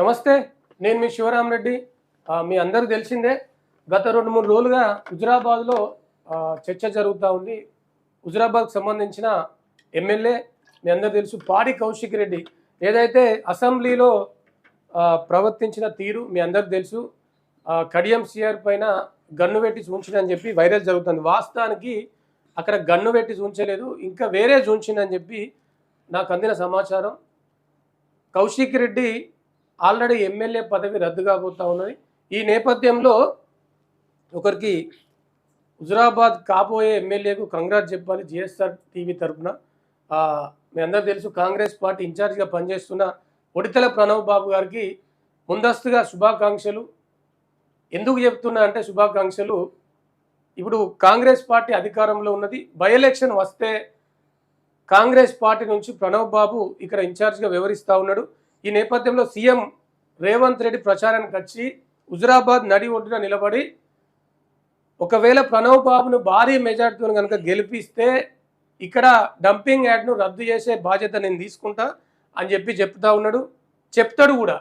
నమస్తే. నేను మీ శివరామరెడ్డి. మీ అందరూ తెలిసిందే. గత 2, 3 రోజులుగా హుజురాబాద్‌లో చర్చ జరుగుతా ఉంది. హుజురాబాద్‌కు సంబంధించిన ఎమ్మెల్యే మీ అందరూ తెలుసు పాడి కౌశిక్ రెడ్డి ఏదైతే అసెంబ్లీలో ప్రవర్తించిన తీరు మీ అందరికీ తెలుసు. కడియం సీఆర్ పైన గన్ను పెట్టి చూంచిందని చెప్పి వైరల్ జరుగుతుంది. వాస్తవానికి అక్కడ గన్ను పెట్టి చూంచలేదు, ఇంకా వేరే చూంచిందని చెప్పి నాకు అందిన సమాచారం. కౌశిక్ రెడ్డి ఆల్రెడీ ఎమ్మెల్యే పదవి రద్దు కాబోతా ఉన్నది. ఈ నేపథ్యంలో ఒకరికి హుజురాబాద్ కాబోయే ఎమ్మెల్యేకు కంగ్రాట్ చెప్పాలి జిఎస్ఆర్ టీవీ తరఫున. మీ అందరూ తెలుసు కాంగ్రెస్ పార్టీ ఇన్ఛార్జిగా పనిచేస్తున్న ఒడితెల ప్రణవ్ బాబు గారికి ముందస్తుగా శుభాకాంక్షలు. ఎందుకు చెప్తున్నా అంటే శుభాకాంక్షలు, ఇప్పుడు కాంగ్రెస్ పార్టీ అధికారంలో ఉన్నది. బై ఎలక్షన్ వస్తే కాంగ్రెస్ పార్టీ నుంచి ప్రణవ్ బాబు ఇక్కడ ఇన్ఛార్జిగా వ్యవహరిస్తూ ఉన్నాడు. ఈ నేపథ్యంలో సీఎం రేవంత్ రెడ్డి ప్రచారానికి వచ్చి హుజురాబాద్ నడి ఒడ్డున నిలబడి ఒకవేళ ప్రణవ్ బాబును భారీ మెజార్టీతో కనుక గెలిపిస్తే ఇక్కడ డంపింగ్ యాడ్ను రద్దు చేసే బాధ్యత నేను తీసుకుంటా అని చెప్పి చెప్తా ఉన్నాడు. చెప్తాడు కూడా.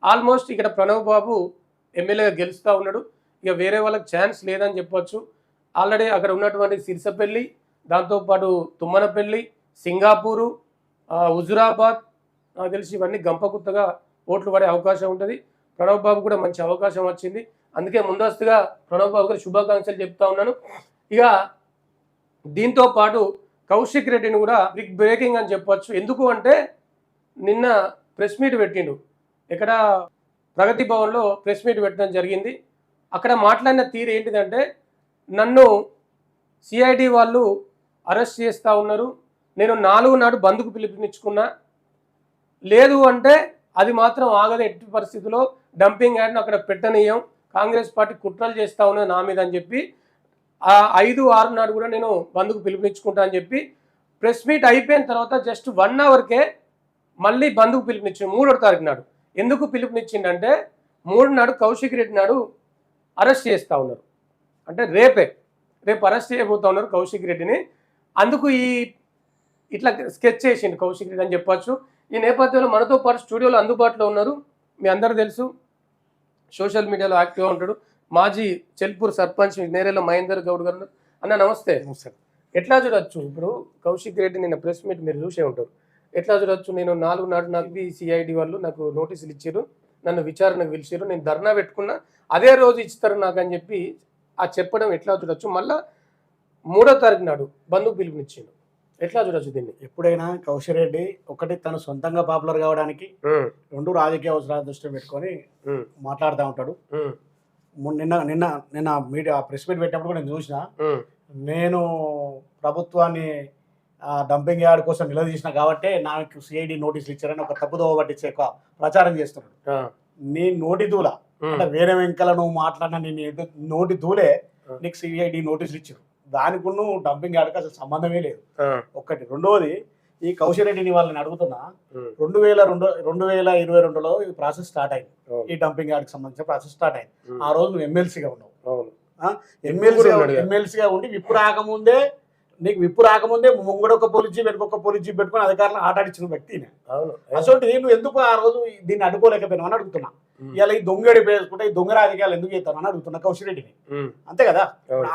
ఆల్మోస్ట్ ఇక్కడ ప్రణవ్ బాబు ఎమ్మెల్యేగా గెలుస్తూ ఉన్నాడు. ఇక వేరే వాళ్ళకి ఛాన్స్ లేదని చెప్పొచ్చు. ఆల్రెడీ అక్కడ ఉన్నటువంటి సిరిసపల్లి, దాంతోపాటు తుమ్మనపల్లి, సింగాపూరు, హుజురాబాద్, నాకు తెలిసి ఇవన్నీ గంపగుత్తగా ఓట్లు పడే అవకాశం ఉంటుంది. ప్రణవ్ బాబు కూడా మంచి అవకాశం వచ్చింది. అందుకే ముందస్తుగా ప్రణవ్ బాబు గారు శుభాకాంక్షలు చెప్తా ఉన్నాను. ఇక దీంతో పాటు కౌశిక్ రెడ్డిని కూడా బిగ్ బ్రేకింగ్ అని చెప్పొచ్చు. ఎందుకు అంటే నిన్న ప్రెస్ మీట్ పెట్టిండు. ఇక్కడ ప్రగతి భవన్లో ప్రెస్ మీట్ పెట్టడం జరిగింది. అక్కడ మాట్లాడిన తీరు ఏంటిదంటే, నన్ను సిఐడి వాళ్ళు అరెస్ట్ చేస్తూ ఉన్నారు, నేను 4 నాడు బంద్కు పిలుపునిచ్చుకున్నా, లేదు అంటే అది మాత్రం ఆగదు, ఎట్టి పరిస్థితుల్లో డంపింగ్ యాడ్ను అక్కడ పెట్టనీయం, కాంగ్రెస్ పార్టీ కుట్రలు చేస్తూ ఉన్నది నా మీద అని చెప్పి 5, 6 నాడు కూడా నేను బంద్కు పిలుపునిచ్చుకుంటా అని చెప్పి ప్రెస్ మీట్ అయిపోయిన తర్వాత జస్ట్ 1 అవర్కే మళ్ళీ బంద్కు పిలుపునిచ్చిండు 3వ తారీఖు నాడు. ఎందుకు పిలుపునిచ్చిండంటే 3 నాడు కౌశిక్ రెడ్డి నాడు అరెస్ట్ చేస్తూ ఉన్నారు. అంటే రేపు అరెస్ట్ చేయబోతా ఉన్నారు కౌశిక్ రెడ్డిని. అందుకు ఇట్లా స్కెచ్ చేసిండు కౌశిక్ రెడ్డి అని చెప్పొచ్చు. ఈ నేపథ్యంలో మనతో పాటు స్టూడియోలో అందుబాటులో ఉన్నారు. మీ అందరూ తెలుసు, సోషల్ మీడియాలో యాక్టివ్గా ఉంటాడు, మాజీ చెల్పూర్ సర్పంచ్ నేరేల మహేందర్ గౌడ్ గారు. అన్న నమస్తే. ఎట్లా చూడొచ్చు ఇప్పుడు కౌశిక్ రెడ్డి నిన్న ప్రెస్ మీట్ మీరు చూసే ఉంటారు, ఎట్లా చూడొచ్చు? నేను 4 నాడు నాకు సిఐడి వాళ్ళు నాకు నోటీసులు ఇచ్చారు, నన్ను విచారణకు పిలిచారు, నేను ధర్నా పెట్టుకున్నా, అదే రోజు ఇస్తారు నాకు అని చెప్పి చెప్పడం ఎట్లా చూడొచ్చు? మళ్ళా 3వ తారీఖు నాడు బంధుకు పిలుపునిచ్చిండు, ఎట్లా చూడొచ్చు దీన్ని? ఎప్పుడైనా కౌశిక్ రెడ్డి ఒకటి తను సొంతంగా పాపులర్ కావడానికి, 2 రాజకీయ అవసరాల దృష్టిలో పెట్టుకొని మాట్లాడుతూ ఉంటాడు. నిన్న మీడియా ప్రెస్ మీట్ పెట్టినప్పుడు కూడా నేను చూసిన, నేను ప్రభుత్వాన్ని డంపింగ్ యార్డ్ కోసం నిలదీసిన కాబట్టి నాకు సిఐడి నోటీసులు ఇచ్చారని ఒక తప్పుదోవ పట్టించే ప్రచారం చేస్తున్నాడు. నీ నోటి దూల అంటే వేరే వెంకల నువ్వు మాట్లాడిన నేను నోటి దూలే నీకు సిఐడి నోటీసులు ఇచ్చారు, దానికి నువ్వు డంపింగ్ యార్డ్కి అసలు సంబంధమే లేదు. ఒకటి. రెండవది, ఈ కౌశిక్ రెడ్డిని వాళ్ళని అడుగుతున్నా, 2022లో ఈ ప్రాసెస్ స్టార్ట్ అయింది, ఈ డంపింగ్ యార్డ్కి సంబంధించిన ప్రాసెస్ స్టార్ట్ అయింది. ఆ రోజు నువ్వు ఎమ్మెల్సీగా ఉన్నావు. ఎమ్మెల్సీగా ఉండి విప్పు రాకముందే ముంగడొక పోలీస్ జీప్ వెనుకొక పోలీస్ జీప్ పెట్టుకుని అధికారులను ఆటాడించిన వ్యక్తిని. అసలు నువ్వు ఎందుకు ఆ రోజు దీన్ని అడ్డుకోలేకపోయినావు అని అడుగుతున్నా. ఇలా ఈ దొంగడి వేసుకుంటే ఈ దొంగ రాజకీయాలు ఎందుకు చేస్తాను అని అడుగుతున్నా కౌశిక్ రెడ్డిని. అంతే కదా?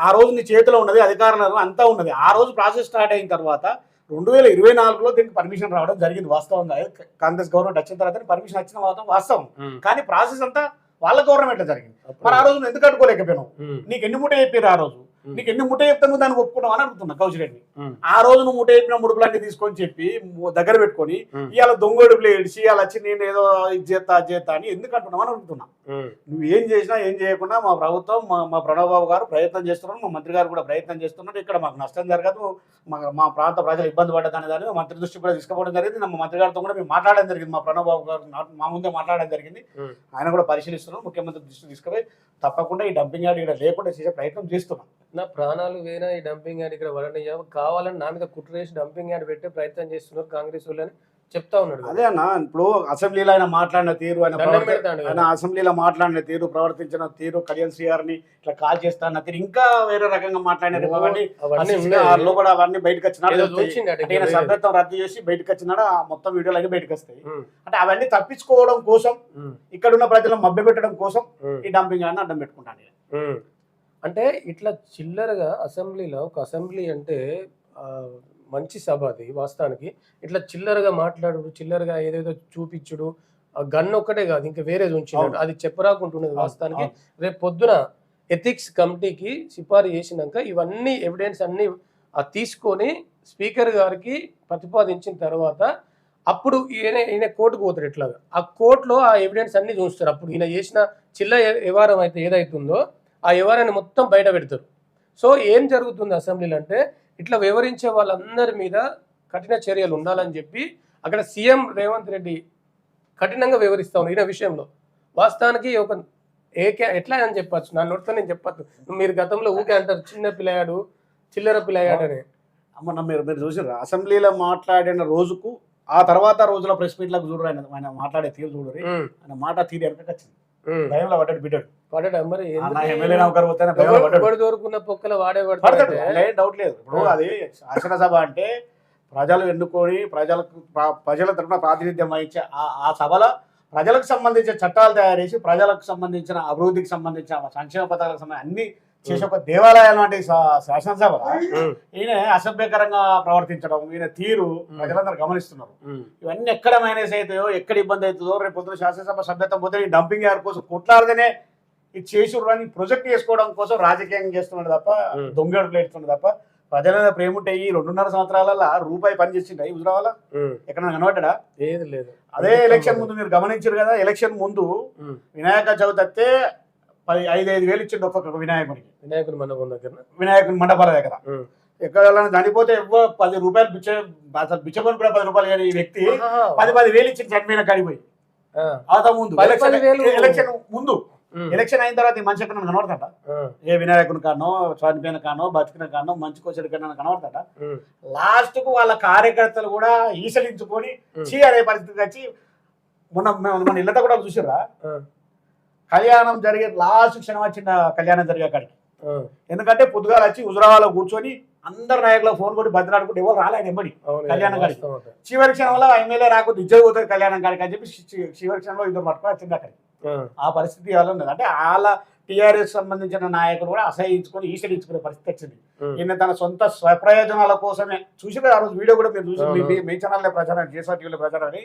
ఆ రోజు నీ చేతిలో ఉన్నది, అధికారంలో అంతా ఉన్నది. ఆ రోజు ప్రాసెస్ స్టార్ట్ అయిన తర్వాత 2024లో దీనికి పర్మిషన్ రావడం జరిగింది వాస్తవంగా. కాంగ్రెస్ గవర్నమెంట్ వచ్చిన తర్వాత పర్మిషన్ వచ్చిన వాస్తవం. కానీ ప్రాసెస్ అంతా వాళ్ళ గవర్నమెంట్ జరిగింది. మరి ఆ రోజు ఎందుకు అడ్డుకోలేకపోయినావు? నీకు ఎన్ని ముట్ట చెప్పారు ఆ రోజు? నీకు ఎన్ని ముట్ట చెప్తాను దాన్ని ఒప్పుకున్నావు అని అడుగుతున్నా కౌశిక్ రెడ్డిని. ఆ రోజు నువ్వు ముట్ట చెప్పిన ముడుపులన్నీ తీసుకొని చెప్పి దగ్గర పెట్టుకొని ఇవాళ దొంగడుపులు ఏడిచి ఇవాళ వచ్చి నేను ఏదో ఇది చేస్తా అని ఎందుకు అంటున్నావు అని అడుగుతున్నా. నువ్వు ఏం చేసినా ఏం చేయకుండా మా ప్రభుత్వం, మా ప్రణవ్ బాబు గారు ప్రయత్నం చేస్తున్నారు, మా మంత్రి గారు కూడా ప్రయత్నం చేస్తున్నారు. ఇక్కడ మాకు నష్టం జరగదు, మా ప్రాంత ప్రజలు ఇబ్బంది పడ్డదని దాన్ని మంత్రి దృష్టి కూడా తీసుకుపోవడం జరిగింది. మా మంత్రి గారితో కూడా మేము మాట్లాడడం జరిగింది, మా ప్రణవ్ బాబు గారు మా ముందే మాట్లాడడం జరిగింది. ఆయన కూడా పరిశీలిస్తున్నాం, ముఖ్యమంత్రి దృష్టి తీసుకుపోయి తప్పకుండా ఈ డంపింగ్ యార్డ్ ఇక్కడ లేకుండా చేసే ప్రయత్నం చేస్తున్నాం. నా ప్రాణాలు వేనా ఈ డంపింగ్ యార్డ్ ఇక్కడ వరణీయ కావాలని నా మీద కుట్రేసి డంపింగ్ యార్డ్ పెట్టే ప్రయత్నం చేస్తున్నారు కాంగ్రెస్ వాళ్ళని చెప్తా ఉన్నాడు కదా. అదే అన్న, ఇప్పుడు అసెంబ్లీలో ఆయన మాట్లాడిన తీరు, దండం పెడతాడు ఆయన కదా. అసెంబ్లీలో మాట్లాడిన తీరు, ప్రవర్తించిన తీరు, కళ్యాణ్ శ్రీగారిని ఇట్లా కాల్ చేస్తాన్న తీరు, ఇంకా వేరే రకంగా మాట్లాడిన రేపు అవన్నీ అవన్నీ లోపల అవన్నీ బయటకు ఏదో వచ్చినాడు. చూసిండట అంటే ఈయన వేరేది. సభ్యత్వం రద్దు చేసి బయటకు వచ్చినాడు, ఆ మొత్తం వీడియోలు అన్ని బయటకు వస్తాయి. ఉమ్, అంటే అవన్నీ తప్పించుకోవడం కోసం, ఉమ్, ఇక్కడ ఉన్న ప్రజలను మభ్యపెట్టడం కోసం ఉమ్, ఈ డంపింగ్ యార్డ్ని అడ్డం పెట్టుకుంటాను. ఉమ్. అంటే ఇట్లా చిల్లరగా అసెంబ్లీలో ఒక అసెంబ్లీ అంటే ఆ, మంచి సభ అది వాస్తవానికి. ఇట్లా చిల్లరగా మాట్లాడు, చిల్లరగా ఏదేదో చూపించుడు, ఆ గన్ ఒక్కటే కాదు ఇంకా వేరేది ఉంచినాడు, అవును. అది చెప్పరాకుంటున్నది అవును, వాస్తవానికి. అవును. రేపు పొద్దున ఎథిక్స్ కమిటీకి సిఫారు చేసినాక ఇవన్నీ ఎవిడెన్స్ అన్ని తీసుకొని స్పీకర్ గారికి ప్రతిపాదించిన తర్వాత అప్పుడు ఈయన కోర్టుకు పోతాడు. ఎట్లాగా ఆ కోర్టులో ఆ ఎవిడెన్స్ అన్ని చూస్తారు. అప్పుడు ఈయన చేసిన చిల్ల వ్యవహారం అయితే ఏదైతుందో ఆ వ్యవహారాన్ని మొత్తం బయట పెడతారు. సో ఏం జరుగుతుంది అసెంబ్లీలో అంటే ఇట్లా వివరించే వాళ్ళందరి మీద కఠిన చర్యలు ఉండాలని చెప్పి అక్కడ సీఎం రేవంత్ రెడ్డి కఠినంగా వివరిస్తా ఉన్నారు ఈయన విషయంలో. వాస్తవానికి ఒక ఎట్లా అని చెప్పచ్చు, నా నోటితో నేను చెప్పచ్చు. మీరు గతంలో ఊకే అంటారు చిన్న పిల్లగాడు, చిల్లర పిల్లగాడు అని. మొన్న మీరు చూసారు అసెంబ్లీలో మాట్లాడిన రోజుకు ఆ తర్వాత రోజుల ప్రెస్ మీట్లకు చూడరు, ఆయన మాట్లాడే తీరు చూడరు, ఆయన మాట తీరు వెనకకి వచ్చింది. భయంలో పడ్డాడు బిడ్డాడు. పడడా మరి ఎమ్మెల్యే నౌకరు పోతేనే భయంలో పడ్డాడు. దొరుకున్న పొక్కల వాడే పడతాడు, ఏం డౌట్ లేదు. ఇప్పుడు అది శాసనసభ అంటే ప్రజలు ఎన్నుకొని ప్రజల తరఫున ప్రాతినిధ్యం వహించే ఆ సభలో ప్రజలకు సంబంధించిన చట్టాలు తయారు చేసి ప్రజలకు సంబంధించిన అభివృద్ధికి సంబంధించిన సంక్షేమ పథకాలకు సంబంధించి అన్ని చేసే ఒక దేవాలయాలు లాంటి శాసనసభ ఈయన అసభ్యకరంగా ప్రవర్తించడం, ఈయన తీరు ప్రజలందరూ గమనిస్తున్నారు. ఇవన్నీ ఎక్కడ మైనస్ అవుతాయో, ఎక్కడ ఇబ్బంది అవుతుందో, రేపు పొద్దున శాసనసభ సభ్యత్వం పోతే ఈ డంపింగ్ యార్డ్ కోసం కొట్లాడదనే ఇది చేసుకుని ప్రొజెక్ట్ చేసుకోవడం కోసం రాజకీయం చేస్తున్నాడు తప్ప, దొంగడు ప్లేస్తున్నాడు తప్ప ప్రజల మీద ప్రేమ ఉంటే ఈ 2.5 సంవత్సరాల రూపాయి పని చేసిండ ఈ హుజరాబాద్ ఎక్కడ కనబడ్డా? లేదు లేదు. అదే ఎలక్షన్ ముందు మీరు గమనించారు కదా, ఎలక్షన్ ముందు వినాయక చవితి వస్తే 5,000 వేలు ఇచ్చిండు ఒక్కొక్క వినాయకునికి, వినాయకుని మండపం దగ్గర, వినాయకుని మండపాల దగ్గర. ఎక్కడ చనిపోతే ఎవ్వో 10 రూపాయలు బిచ్చకొని కూడా 10 రూపాయలు కానీ ఈ వ్యక్తి 10 వేలు ఇచ్చింది చనిపోయిన కాడిపోయి. ముందు ఎలక్షన్ ముందు, ఎలక్షన్ అయిన తర్వాత ఈ మనిషి ఎక్కడ కనబడతాడ? ఏ వినాయకుని కానో, చనిపోయిన కానో, బతికిన కానో, మంచి కోసడి కన్నా కనబడతాడ? లాస్ట్ కు వాళ్ళ కార్యకర్తలు కూడా ఈసలించుకొని చీ అనే పరిస్థితి వచ్చి మన ఇళ్ళతో కూడా చూసిర్రా, కళ్యాణం జరిగే లాస్ట్ క్షణం వచ్చిన కళ్యాణం జరిగే కాడికి. ఎందుకంటే పొద్దుగాల వచ్చి హుజరాబాద్లో కూర్చొని అందరు నాయకులకు ఫోన్ కొట్టి బతిలాడుకుంటే ఎవరు రాలే ఎంబడి కళ్యాణం కాడికి. చివరి క్షణంలో ఎమ్మెల్యే రాకపోతే ఇద్దరు పోతారు కళ్యాణం కాడికి అని చెప్పి చివరి క్షణంలో ఇద్దరు పట్టుకొని వచ్చింది అక్కడికి. ఆ పరిస్థితి ఎలా ఉన్నది అంటే వాళ్ళ టీఆర్ఎస్ సంబంధించిన నాయకులు కూడా అసహించుకొని ఈసడించుకునే పరిస్థితి వచ్చింది. ఈయన తన సొంత స్వప్రయోజనాల కోసమే చూసి ఆ రోజు వీడియో కూడా మీరు చూసి మీ ఛానల్లో ప్రచారం చేసా టీవీలో ప్రచారం అని,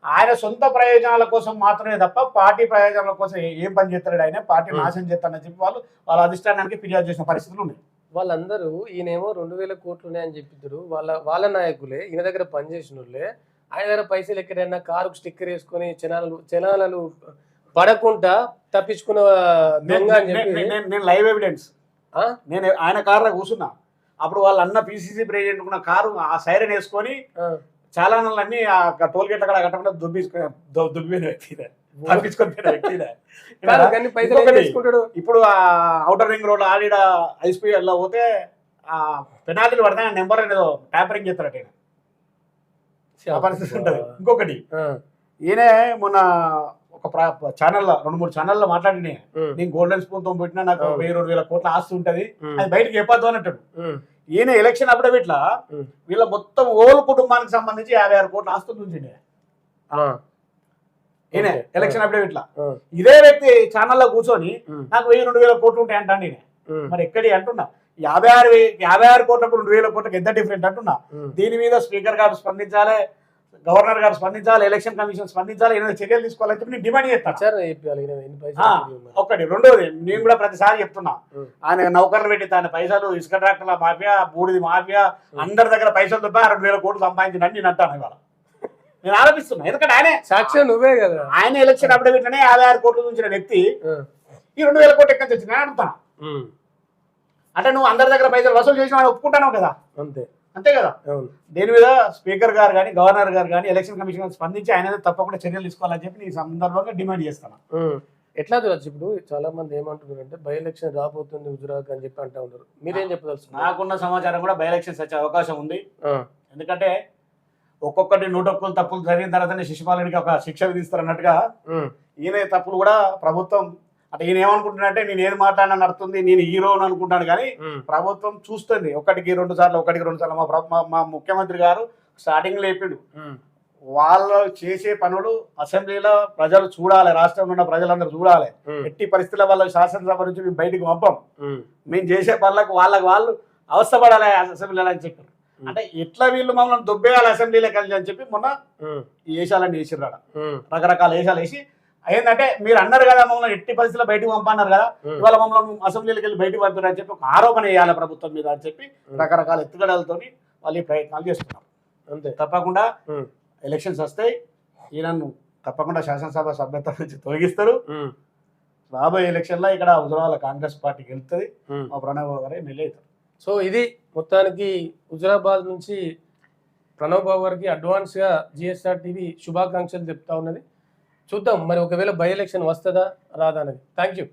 ఆయన సొంత ప్రయోజనాల కోసం మాత్రమే తప్ప పార్టీ ప్రయోజనాల కోసం ఏం పని చేస్తాడు, ఆయన పార్టీ నాశనం చేస్తాడని చెప్పి వాళ్ళ అధిష్టానానికి ఫిర్యాదు చేసిన పరిస్థితులు ఉన్నాయి. వాళ్ళందరూ ఈయనేమో 2,000 కోట్లు ఉన్నాయని చెప్పిద్దరు, వాళ్ళ నాయకులే ఈయన దగ్గర పనిచేసిన వాళ్ళే. ఆయన దగ్గర పైసలు ఎక్కడైనా కారుకు స్టిక్కర్ వేసుకొని చనాలు పడకుండా తప్పించుకున్న దొంగ అని చెప్పి నేను లైవ్ ఎవిడెన్స్, నేను ఆయన కారులో కూర్చున్నా, అప్పుడు వాళ్ళ అన్న పిసిసి ప్రెసిడెంట్ ఉన్న కారు ఆ సైరన్ వేసుకొని చాలానన్నీ ఆ టోల్ గేట్ల కూడా కట్టకుండా దుబ్బిన వ్యక్తినే, తప్పించుకొని వ్యక్తినే. ఇప్పుడు ఆ ఔటర్ రింగ్ రోడ్ ఆడిడ ఐస్పీఎల్లో పోతే ఆ పెనాల్టీలు పడితే నెంబర్ అనేది ట్యాంపరింగ్ చేస్తారట పరిస్థితి ఉంటుంది. ఇంకొకటి ఈయనే మొన్న ఒక ఛానల్లో 2-3 ఛానల్లో మాట్లాడినా, నేను గోల్డెన్ స్పూన్ తో పెట్టినా నాకు 1,000-2,000 కోట్ల ఆస్తి ఉంటది, అది బయటకు చెప్పొద్దు అని అంటాడు. ఈయన ఎలక్షన్ అఫిడవిట్లా వీళ్ళ మొత్తం ఓల్ కుటుంబానికి సంబంధించి 56 కోట్ల ఆస్తులు ఉంచిండే ఈయన ఎలక్షన్ అఫిడవిట్లా. ఇదే వ్యక్తి ఛానల్లో కూర్చొని నాకు 1,000-2,000 కోట్లు ఉంటాయి అంటాను. ఈయన మరి ఎక్కడి అంటున్నా 56 కోట్లకు 2,000 కోట్లకు ఎంత డిఫరెంట్ అంటున్నా. దీని మీద స్పీకర్ గారు స్పందించాలి, గవర్నర్ గారు స్పందించాలి, ఎలక్షన్ కమిషన్ స్పందించాలి, ఏదైనా చర్యలు తీసుకోవాలని చెప్పి నేను డిమాండ్ చేస్తాను. ఒకటి. రెండోది, నేను కూడా ప్రతిసారి చెప్తున్నా, ఆయన నౌకర్లు పెట్టి తన పైసలు ఇసుక ట్రాక్టర్ల మాఫియా, బూడిది మాఫియా, అందరి దగ్గర పైసలు తప్ప 2,000 కోట్లు సంపాదించినట్టు నేను అంటాను. ఇవాళ నేను ఆరోపిస్తున్నా, ఎందుకంటే ఆయనే సాక్ష్యం నువ్వే కదా. ఆయన ఎలక్షన్ అఫిడవిట్లోనే 56 కోట్లు ఉంచిన వ్యక్తి ఈ 2,000 కోట్లు ఎక్కడి నుంచి వచ్చింది నేను అడుగుతాను. అంటే నువ్వు అందరి దగ్గర పైసలు వసూలు చేసిన వాడు ఒప్పుకుంటాను కదా, అంతే కదా. దీని మీద స్పీకర్ గారు కానీ గవర్నర్ గారు కానీ ఎలక్షన్ కమిషన్ స్పందించి ఆయన తప్పకుండా చర్యలు తీసుకోవాలని చెప్పి ఈ సందర్భంగా డిమాండ్ చేస్తాను. ఎట్లా చూడచ్చు? ఇప్పుడు చాలా మంది ఏమంటున్నారు అంటే బై ఎలక్షన్ రాబోతుంది గుజరాత్ అని చెప్పి అంటూ ఉంటారు. మీరేం చెప్పదలుచు? నాకున్న సమాచారం కూడా బై ఎలక్షన్స్ వచ్చే అవకాశం ఉంది. ఎందుకంటే ఒక్కొక్కటి 101 తప్పులు జరిగిన తర్వాతనే శిశుపాలునికి ఒక శిక్ష విధిస్తారు అన్నట్టుగా ఈయన తప్పులు కూడా ప్రభుత్వం అంటే ఈయన ఏమనుకుంటున్నాడంటే నేను ఏది మాట్లాడినా నడుతుంది, నేను హీరో అని అనుకుంటాను. కానీ ప్రభుత్వం చూస్తుంది ఒకటికి రెండు సార్లు మా ముఖ్యమంత్రి గారు స్టార్టింగ్ లో చెప్పిండు, వాళ్ళు చేసే పనులు అసెంబ్లీలో ప్రజలు చూడాలి, రాష్ట్రంలో ఉన్న ప్రజలందరూ చూడాలి. ఎట్టి పరిస్థితుల వల్ల శాసనసభ నుంచి మేము బయటకు పంపం, మేము చేసే పనులకు వాళ్ళు అవస్థపడాలి అసెంబ్లీలో అని చెప్పారు. అంటే ఎట్లా వీళ్ళు మమ్మల్ని దొబ్బేయాలి అసెంబ్లీలోకి వెళ్ళి అని చెప్పి మొన్న ఈ వేషాలన్నీ వేసిర్రాడ, రకరకాల వేషాలు వేసి ఏంటంటే మీరు అన్నారు కదా మమ్మల్ని ఎట్టి పరిస్థితుల్లో బయటకు పంపన్నారు కదా, ఇవాళ మమ్మల్ని అసెంబ్లీలోకి వెళ్ళి బయటకు పంపారు అని చెప్పి ఒక ఆరోపణ వేయాలి ప్రభుత్వం మీద అని చెప్పి రకరకాల ఎత్తుగడలతో వాళ్ళు ఈ ప్రయత్నాలు చేస్తున్నారు. అంతే, తప్పకుండా ఎలక్షన్స్ వస్తాయి, ఈయనను తప్పకుండా శాసనసభ సభ్యత్వం నుంచి తొలగిస్తారు. రాబోయే ఎలక్షన్లో ఇక్కడ హుజురాబాద్ కాంగ్రెస్ పార్టీకి వెళ్తుంది, మా ప్రణవ్ బాబు గారే ఎమ్మెల్యే అవుతారు. సో ఇది మొత్తానికి హుజురాబాద్ నుంచి ప్రణవ్ బాబు గారికి అడ్వాన్స్గా జిఎస్ఆర్ టీవీ శుభాకాంక్షలు చెప్తా ఉన్నది. చూద్దాం మరి ఒకవేళ బై ఎలక్షన్ వస్తుందా రాదా అనేది. Thank you.